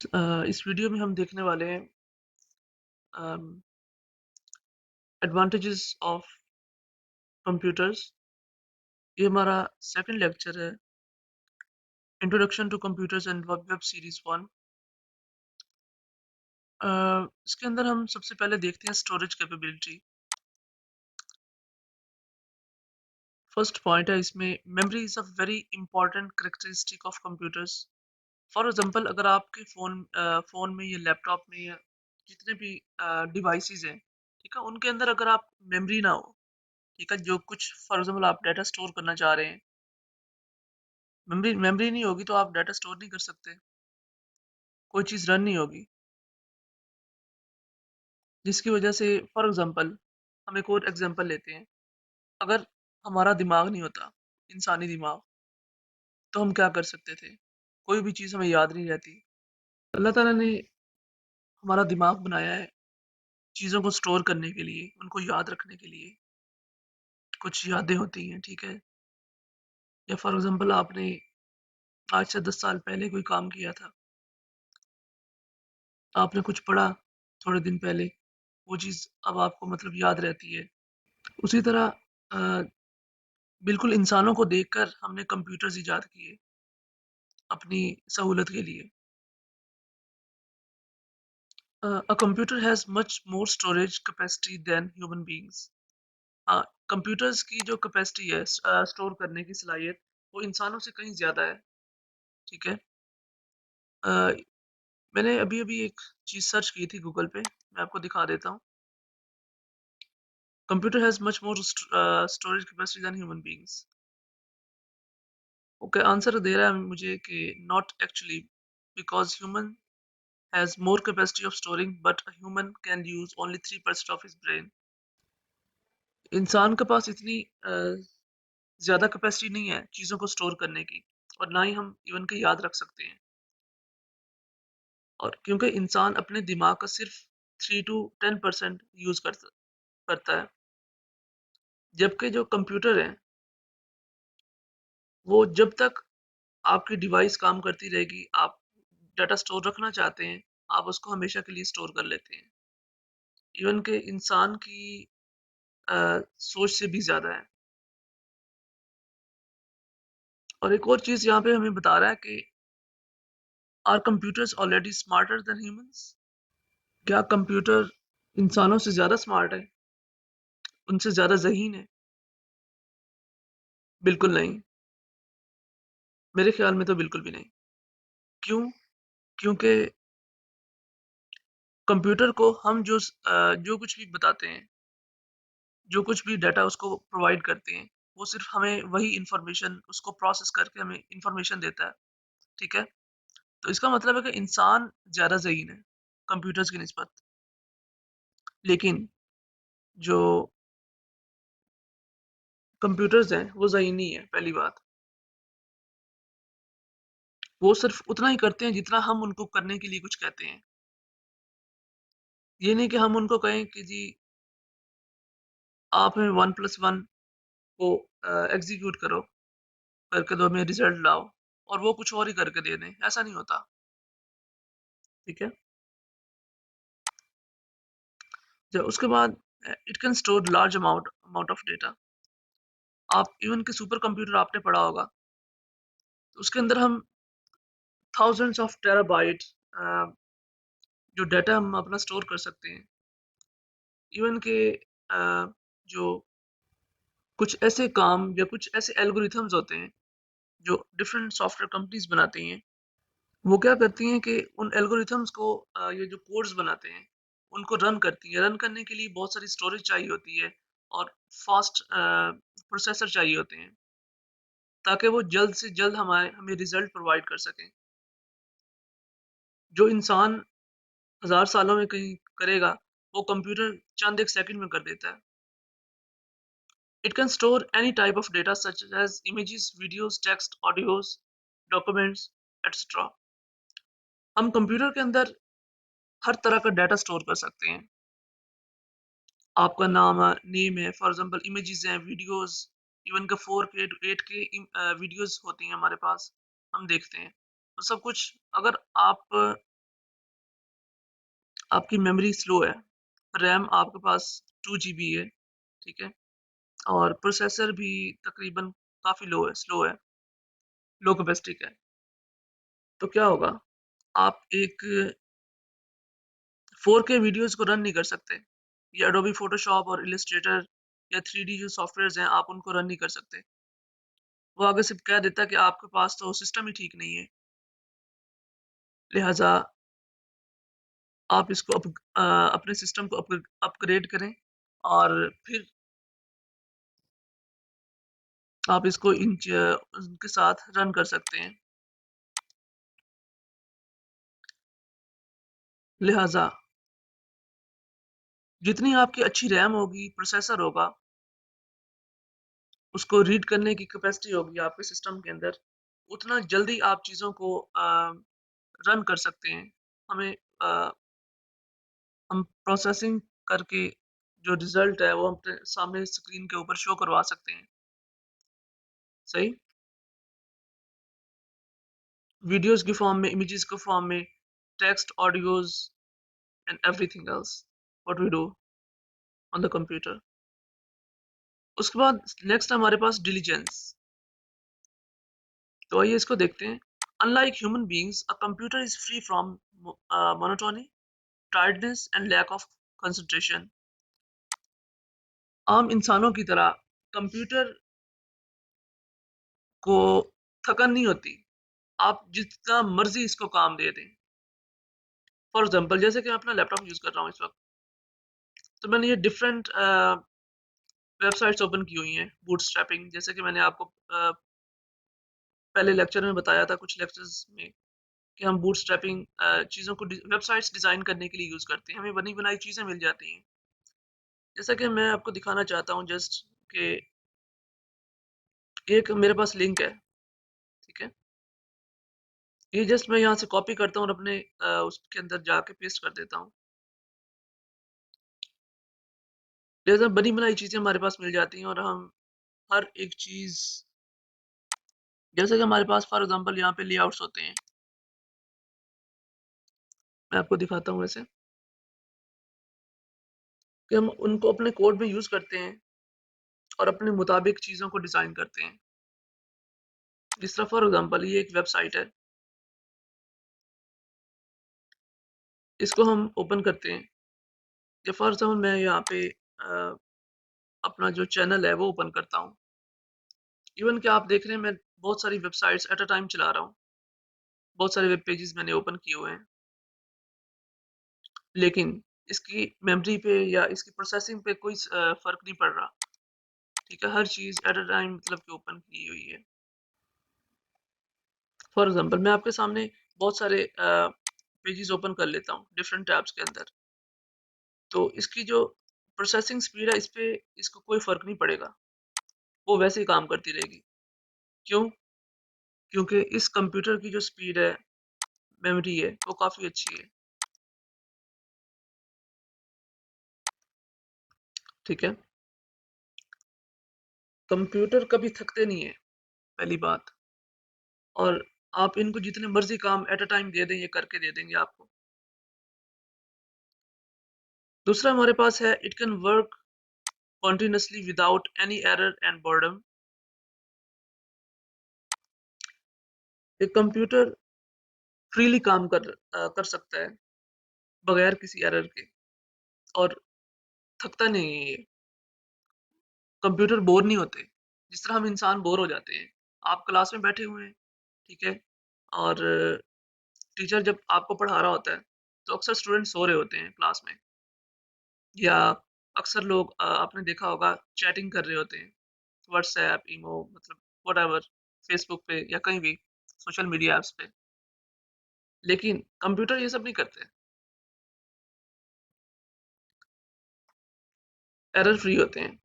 इस वीडियो में हम देखने वाले हैं एडवांटेजेस ऑफ कंप्यूटर्स। ये हमारा सेकंड लेक्चर है, introduction to computers and web series 1। इसके अंदर हम सबसे पहले देखते हैं स्टोरेज कैपेबिलिटी। फर्स्ट पॉइंट है इसमें, memory is a very important characteristic of computers. For example, अगर आपके फ़ोन में या लैपटॉप में या जितने भी डिवाइसेस हैं, ठीक है, उनके अंदर अगर आप मेमोरी ना हो, ठीक है, जो कुछ फॉर एग्जांपल आप डाटा स्टोर करना चाह रहे हैं, मेमोरी मेमोरी नहीं होगी तो आप डाटा स्टोर नहीं कर सकते, कोई चीज़ रन नहीं होगी। जिसकी वजह से फॉर एग्जांपल हम एक और एग्जांपल लेते हैं, अगर हमारा दिमाग नहीं होता, इंसानी दिमाग, तो हम क्या कर सकते थे? कोई भी चीज़ हमें याद नहीं रहती। अल्लाह ताला ने हमारा दिमाग बनाया है चीज़ों को स्टोर करने के लिए, उनको याद रखने के लिए। कुछ यादें होती हैं, ठीक है? या फॉर एग्जांपल आपने आज से 10 साल पहले कोई काम किया था, आपने कुछ पढ़ा थोड़े दिन पहले, वो चीज़ अब आपको मतलब याद रहती है। उसी तरह अ, बिल्कुल इंसानों को देखकर हमने कंप्यूटर्स इजाद किए अपनी सहूलत के लिए। A computer has much more storage capacity than human beings. हाँ, कंप्यूटर्स की जो कैपेसिटी है स्टोर करने की सलाहियत, वो इंसानों से कहीं ज़्यादा है, ठीक है? अ, मैंने अभी-अभी एक चीज़ सर्च की थी गूगल पे, मैं आपको दिखा देता हूँ। Computer has much more storage capacity than human beings. Okay, answer दे रहा है मुझे कि not actually, because human has more capacity of storing, but a human can use only 3% of his brain. इंसान के पास इतनी ज़्यादा कैपेसिटी नहीं है चीज़ों को स्टोर करने की, और ना ही हम इवन के याद रख सकते हैं। और क्योंकि इंसान अपने दिमाग का सिर्फ 3 टू 10% यूज़ करता है, जबकि जो कंप्यूटर हैं, वो जब तक आपकी डिवाइस काम करती रहेगी, आप डाटा स्टोर रखना चाहते हैं, आप उसको हमेशा के लिए स्टोर कर लेते हैं। इवन के इंसान की सोच से भी ज़्यादा है। और एक और चीज़ यहाँ पे हमें बता रहा है कि are computers already smarter than humans? क्या कंप्यूटर इंसानों से ज़्यादा स्मार्ट है, उनसे ज़्यादा ज़हीन है? बिल्कुल नहीं, मेरे ख्याल में तो बिल्कुल भी नहीं। क्यों? क्योंकि कंप्यूटर को हम जो कुछ भी बताते हैं, जो कुछ भी डाटा उसको प्रोवाइड करते हैं, वो सिर्फ़ हमें वही इन्फॉर्मेशन उसको प्रोसेस करके हमें इन्फॉर्मेशन देता है, ठीक है? तो इसका मतलब है कि इंसान ज़्यादा ज़हीन है कंप्यूटर्स की निस्बत। लेकिन जो कंप्यूटर्स हैं, वो ज़हीन नहीं है, पहली बात। वो सिर्फ़ उतना ही करते हैं जितना हम उनको करने के लिए कुछ कहते हैं। ये नहीं कि हम उनको कहें कि जी आप हमें 1 + 1 को एग्ज़ीक्यूट करो, करके दो, हमें रिज़ल्ट लाओ, और वो कुछ और ही करके दे दें, ऐसा नहीं होता, ठीक है? उसके बाद it can store large amount of data. आप इवन के सुपर कंप्यूटर आपने पढ़ा होगा, तो उसके अंदर हम थाउज़ेंड्स ऑफ टेराबाइट अ, जो डाटा हम अपना स्टोर कर सकते हैं। इवन के जो कुछ ऐसे काम या कुछ ऐसे एल्गोरिथम्स होते हैं, जो डिफरेंट सॉफ्टवेयर कंपनीज़ बनाती हैं, वो क्या करती हैं कि उन एल्गोरिथम्स को ये जो कोड्स बनाते हैं, उनको रन करती हैं। रन करने के लिए बहुत सारी स्टोरेज चाहिए होती है, और फास्ट प्रोसेसर चाहिए होते हैं, ताकि वो जल्द से जल्द हमें रिज़ल्ट प्रोवाइड कर सकें। जो इंसान हज़ार सालों में कहीं करेगा, वो कंप्यूटर चंद एक सेकंड में कर देता है। It can store any type of data such as images, videos, text, audios, documents, etc. हम कंप्यूटर के अंदर हर तरह का डाटा स्टोर कर सकते हैं। आपका नेम है, फॉर एग्जांपल इमेजेस हैं, वीडियोस, इवन का 4K टू 8K वीडियोस होती हैं हमारे पास, हम देखते हैं। तो सब कुछ अगर आप आपकी मेमोरी स्लो है, रैम आपके पास 2 जीबी है, ठीक है? और प्रोसेसर भी तकरीबन काफ़ी स्लो है, लो कैपेसिटी का है। तो क्या होगा, आप एक 4K वीडियोज़ को रन नहीं कर सकते। ये एडोबी फ़ोटोशॉप और इलस्ट्रेटर या 3D जो सॉफ्टवेयर्स हैं, आप उनको रन नहीं कर सकते। वो आगे से कह देता है कि आपके पास तो सिस्टम ही ठीक नहीं है, लिहाज़ा आप इसको अपने सिस्टम को अपग्रेड करें और फिर आप इसको उनके साथ रन कर सकते हैं। लिहाज़ा जितनी आपकी अच्छी रैम होगी, प्रोसेसर होगा, उसको रीड करने की कैपेसिटी होगी आपके सिस्टम के अंदर, उतना जल्दी आप चीज़ों को रन कर सकते हैं। हमें अ, हम प्रोसेसिंग करके जो रिज़ल्ट है, वो अपने सामने स्क्रीन के ऊपर शो करवा सकते हैं। सही? वीडियोज़ की फ़ॉर्म में, इमेजेस के फ़ॉर्म में, text, audios and everything else what we do on the computer. उसके बाद नेक्स्ट हमारे पास डिलिजेंस। तो आइए इसको देखते हैं। Unlike human beings, a computer is free from monotony, tiredness and lack of concentration. आम इंसानों की तरह कंप्यूटर को थकन नहीं होती। आप जितना मर्जी इसको काम दे दें। फॉर एग्जांपल जैसे कि मैं अपना लैपटॉप यूज़ कर रहा हूँ इस वक्त, तो मैंने ये डिफरेंट वेबसाइट्स ओपन की हुई हैं बूटस्ट्रैपिंग, जैसे कि मैंने आपको पहले लेक्चर में बताया था, कुछ लेक्चर्स में, कि हम बूटस्ट्रैपिंग चीज़ों को वेबसाइट्स डिज़ाइन करने के लिए यूज़ करते हैं, हमें बनी बनाई चीज़ें मिल जाती हैं। जैसा कि मैं आपको दिखाना चाहता हूँ जस्ट कि एक मेरे पास लिंक है, ठीक है? ये जस्ट मैं यहाँ से कॉपी करता हूँ और अपने उसके अंदर जाके पेस्ट कर देता हूँ। जैसे बनी बनाई चीज़ें हमारे पास मिल जाती हैं और हम हर एक चीज़, जैसे कि हमारे पास फॉर एग्जांपल यहाँ पे लेआउट्स होते हैं, मैं आपको दिखाता हूँ वैसे, कि हम उनको अपने कोड में यूज़ करते हैं और अपने मुताबिक चीज़ों को डिज़ाइन करते हैं। जिस तरह फॉर एग्जांपल ये एक वेबसाइट है, इसको हम ओपन करते हैं। या फॉर एग्जांपल मैं यहाँ पे अपना जो चैनल है वो ओपन करता हूँ। इवन कि आप देख रहे हैं मैं बहुत सारी वेबसाइट्स एट अ टाइम चला रहा हूँ। बहुत सारे वेब पेजेस मैंने ओपन किए हुए हैं। लेकिन इसकी मेमोरी पे या इसकी प्रोसेसिंग पे कोई फ़र्क नहीं पड़ रहा। ठीक है? हर चीज़ एट अ टाइम मतलब कि ओपन की हुई है। फॉर एग्ज़ाम्पल मैं आपके सामने बहुत सारे पेजेस ओपन कर लेता हूँ डिफरेंट टैब्स के अंदर। तो इसकी जो प्रोसेसिंग स्पीड है, इस पे इसको कोई फ़र्क नहीं पड़ेगा। वो वैसे ही काम करती रहेगी। क्यों? क्योंकि इस कंप्यूटर की जो स्पीड है, मेमोरी है, वो काफ़ी अच्छी है। ठीक है? कंप्यूटर कभी थकते नहीं हैं, पहली बात। और आप इनको जितने मर्ज़ी काम एट अ टाइम दे दें, ये करके दे देंगे आपको। दूसरा हमारे पास है, it can work continuously without any error and boredom. एक कंप्यूटर फ्रीली काम कर सकता है बगैर किसी एरर के, और थकता नहीं है ये। कंप्यूटर बोर नहीं होते, जिस तरह हम इंसान बोर हो जाते हैं। आप क्लास में बैठे हुए हैं, ठीक है? और टीचर जब आपको पढ़ा रहा होता है, तो अक्सर स्टूडेंट सो रहे होते हैं क्लास में, या अक्सर लोग आपने देखा होगा चैटिंग कर रहे होते हैं, व्हाट्सएप, इमो, मतलब व्हाटएवर, फेसबुक पे या कहीं भी सोशल मीडिया ऐप्स पे। लेकिन कंप्यूटर ये सब नहीं करते, एरर फ्री होते हैं,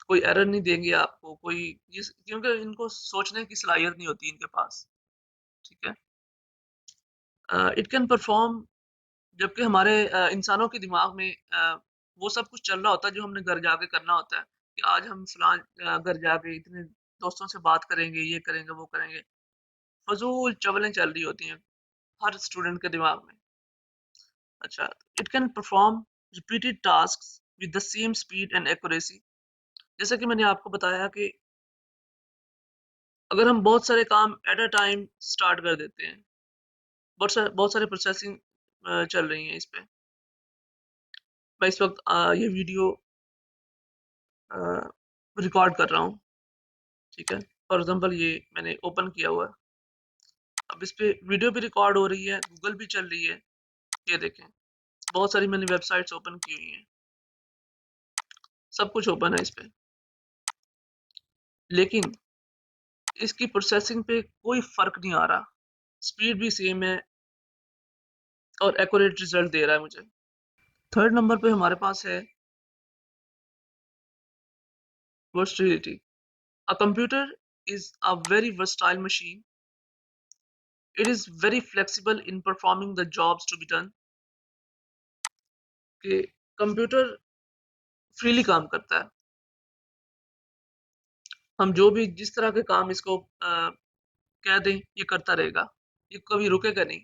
कोई एरर नहीं देंगे आपको, कोई ये क्योंकि इनको सोचने की सलाहियत नहीं होती इनके पास, ठीक है? इट कैन परफॉर्म, जबकि हमारे इंसानों के दिमाग में वो सब कुछ चल रहा होता है जो हमने घर जाके करना होता है, कि आज हम फलां घर जाके इतने दोस्तों से बात करेंगे, ये करेंगे, वो करेंगे। फजूल चवलें चल रही होती हैं हर स्टूडेंट के दिमाग में। अच्छा, it can perform repeated tasks with the same speed and accuracy. जैसा कि मैंने आपको बताया कि अगर हम बहुत सारे काम एट अ टाइम स्टार्ट कर देते हैं, बहुत सारे प्रोसेसिंग चल रही हैं इस पे। मैं इस वक़्त ये वीडियो अ, रिकॉर्ड कर रहा हूँ, ठीक है? फॉर एग्ज़ाम्पल ये मैंने ओपन किया हुआ है। अब इस पे वीडियो भी रिकॉर्ड हो रही है, गूगल भी चल रही है, ये देखें। बहुत सारी मैंने वेबसाइट्स ओपन की हुई हैं, सब कुछ ओपन है इस पे। लेकिन इसकी प्रोसेसिंग पे कोई फ़र्क नहीं आ रहा। स्पीड भी सेम है और एक्यूरेट रिज़ल्ट दे रहा है मुझे। थर्ड नंबर पे हमारे पास है versatility. A computer is a very versatile machine. It is very flexible in performing the jobs to be done. कि कंप्यूटर फ्रीली काम करता है। हम जो भी जिस तरह के काम इसको कह दें ये करता रहेगा। ये कभी रुकेगा नहीं।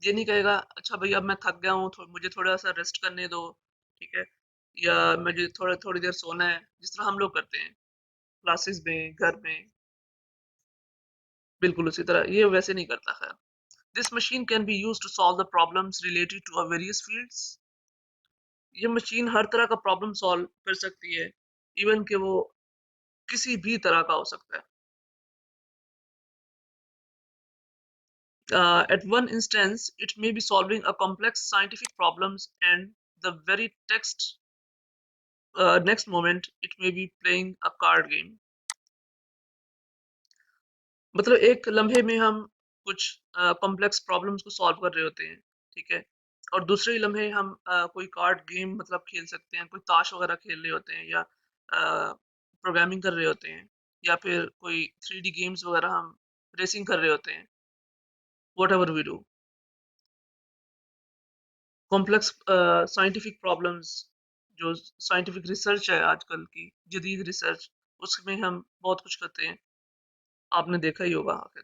ये नहीं कहेगा अच्छा भई अब मैं थक गया हूँ मुझे थोड़ा-सा रेस्ट करने दो, ठीक है? या मुझे थोड़ी देर सोना है, जिस तरह हम लोग करते हैं क्लासेस में, घर में, बिल्कुल उसी तरह ये वैसे नहीं करता खैर। This machine can be used to solve the problems related to our various fields. ये मशीन हर तरह का प्रॉब्लम सॉल्व कर सकती है, इवन कि वो किसी भी तरह का हो सकता है। At one instance, it may be solving a complex scientific problems, and the very next moment, it may be playing a card game. मतलब एक लम्हे में हम कुछ कॉम्प्लेक्स प्रॉब्लम्स को सॉल्व कर रहे होते हैं, ठीक है? और दूसरे ही लम्हे हम कोई कार्ड गेम मतलब खेल सकते हैं, कोई ताश वगैरह खेल रहे होते हैं या प्रोग्रामिंग कर रहे होते हैं या फिर कोई 3D गेम्स वगैरह हम रेसिंग कर रहे होते हैं, whatever we do. Complex scientific problems जो साइंटिफिक रिसर्च है आजकल की जदीद रिसर्च, उसमें हम बहुत कुछ करते हैं। आपने देखा ही होगा आखिर।